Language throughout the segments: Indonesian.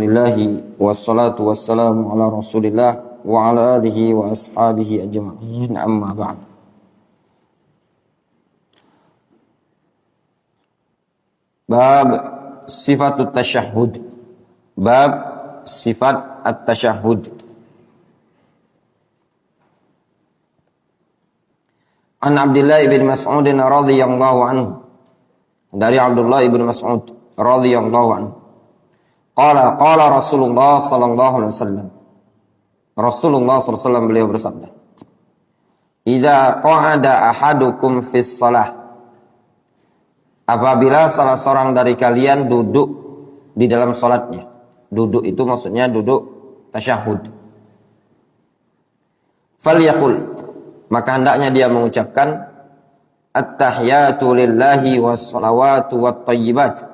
Alhamdulillahi wassalatu wassalamu ala rasulillah wa ala alihi wa ashabihi ajma'in, amma ba'd. Bab sifatut tasyahhud. Bab sifat at-tasyahhud. An Abdullah ibn Mas'ud radhiyallahu anhu. Dari Abdullah ibn Mas'ud radhiyallahu anhu. Qala Rasulullah sallallahu alaihi wasallam. Rasulullah sallallahu alaihi wasallam beliau bersabda, "Idza qa'ada ahadukum fis shalah." Apabila salah seorang dari kalian duduk di dalam salatnya. Duduk itu maksudnya duduk tasyahud. Falyaqul, maka hendaknya dia mengucapkan at-tahiyatu lillahi was-salawatu wat-thayyibat.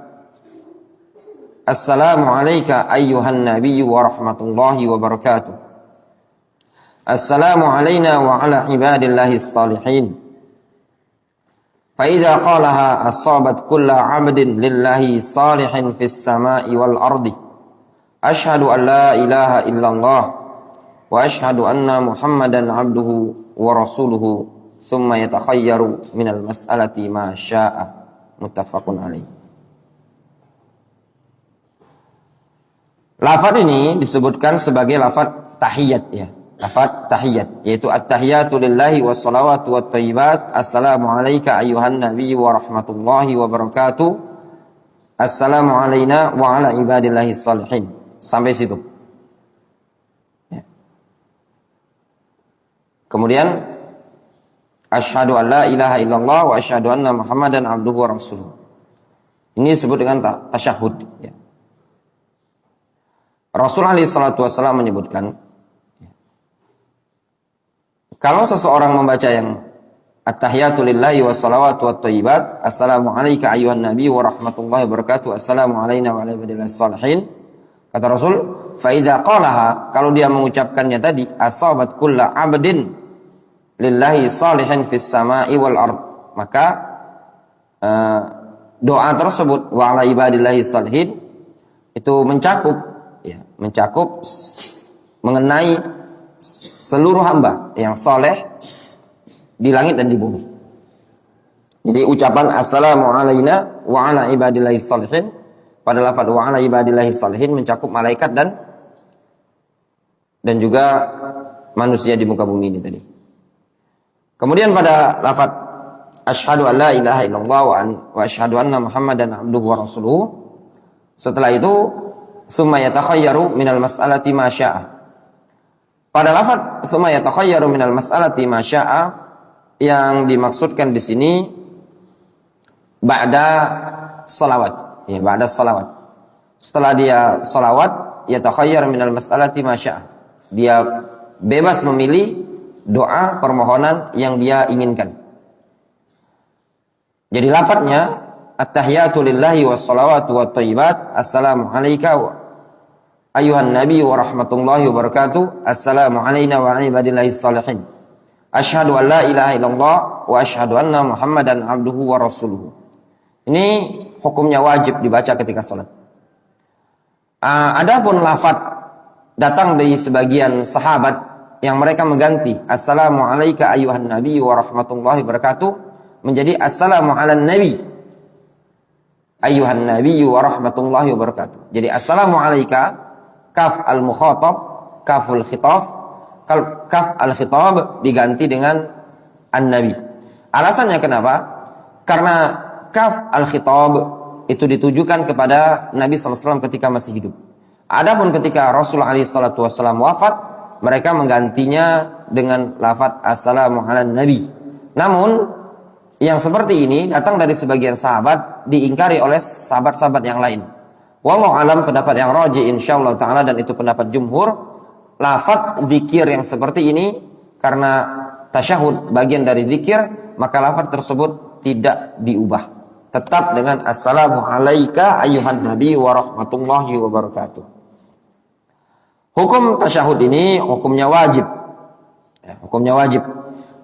Assalamu alayka ayyuhan nabiyyu wa rahmatullahi wa barakatuh. Assalamu alayna wa ala ibadillahis salihin. Fa idza qalaha asabat kulla 'abdin lillahi salihin fis sama'i wal ardi. Ashhadu an la ilaha illallah wa ashhadu anna Muhammadan 'abduhu wa rasuluhu, thumma yatakhayyaru minal mas'alati ma syaa. Muttafaqun alaih. Lafaz ini disebutkan sebagai lafaz tahiyat ya. Lafaz tahiyat yaitu at-tahiyatu lillahi was-salawatu wat-thayyibat. Assalamu alayka ayyuhan nabiyyu wa rahmatullahi wa barakatuh. Assalamu alayna wa ala ibadillahis salihin. Sampai situ. Ya. Kemudian asyhadu an la ilaha illallah wa asyhadu anna Muhammadan abduhu wa rasuluh. Ini disebut dengan tasyahud ya. Rasulullah SAW menyebutkan, kalau seseorang membaca yang at-tahiyatu lillahi wa salawatu wa thayyibat, assalamu alayka ayyuhan nabi wa rahmatullahi wa barakatuh, assalamu alayna wa ala ibadillahis salihin, kata Rasul, fa idza qalaha, kalau dia mengucapkannya tadi, asabat kulla 'abdin lillahi salihin fis sama'i wal ard, maka doa tersebut wa ala ibadillahis salihin itu mencakup mengenai seluruh hamba yang saleh di langit dan di bumi. Jadi ucapan assalamu alayna wa ala ibadillahis salihin pada lafaz wa ala ibadillahis salihin mencakup malaikat dan juga manusia di muka bumi ini tadi. Kemudian pada lafaz asyhadu an la ilaha illallah wa asyhadu anna Muhammadan abduhu wa rasuluhu, setelah itu summa yatakhayyaru minal mas'alati ma syaa. Pada lafaz summa yatakhayyaru minal mas'alati ma syaa yang dimaksudkan di sini ba'da salawat. Ya, ba'da salawat. Setelah dia salawat, yatakhayyar minal mas'alati ma syaa. Dia bebas memilih doa permohonan yang dia inginkan. Jadi lafaznya at-tahiyatu lillahi was-salawatu wat-thayyibat. Assalamu alayka ayyuhan nabi wa rahmatullahi wa barakatuh. Assalamu alayna wa ala ibadillahis salihin. Asyhadu an la ilaha illallah wa asyhadu anna Muhammadan abduhu wa rasuluhu. Ini hukumnya wajib dibaca ketika salat. Adapun lafaz datang dari sebagian sahabat yang mereka mengganti assalamu alayka ayyuhan nabi wa rahmatullahi wa barakatuh menjadi assalamu alan nabi ayyuhan nabiyyu wa rahmatullahi wa barakatuh. Jadi assalamu alayka, kaf al-mukhatab, kaful khitab, kaf al-khitab diganti dengan an-nabi. Alasannya kenapa? Karena kaf al-khitab itu ditujukan kepada Nabi SAW ketika masih hidup. Adapun ketika Rasulullah SAW wafat, mereka menggantinya dengan lafaz assalamu ala nabi. Namun yang seperti ini datang dari sebagian sahabat, diingkari oleh sahabat-sahabat yang lain. Wallahu alam, pendapat yang rajih insyaallah taala dan itu pendapat jumhur, lafaz zikir yang seperti ini karena tasyahud bagian dari zikir, maka lafaz tersebut tidak diubah. Tetap dengan assalamu alayka ayyuhan nabi wa rahmatullahi wa barakatuh. Hukum tasyahud ini hukumnya wajib. Ya, hukumnya wajib.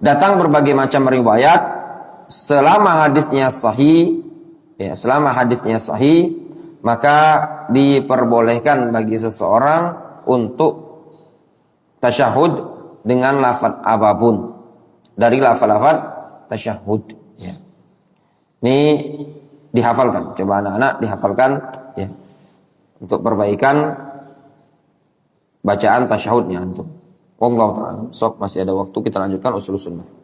Datang berbagai macam riwayat selama hadisnya sahih, ya, selama hadisnya sahih maka diperbolehkan bagi seseorang untuk tasyahud dengan lafaz apapun dari lafaz-lafaz tasyahud. Ya. Ini dihafalkan. Coba anak-anak dihafalkan ya. Untuk perbaikan bacaan tasyahudnya antum. Wallahu ta'ala. Sok masih ada waktu, kita lanjutkan usul sunnah.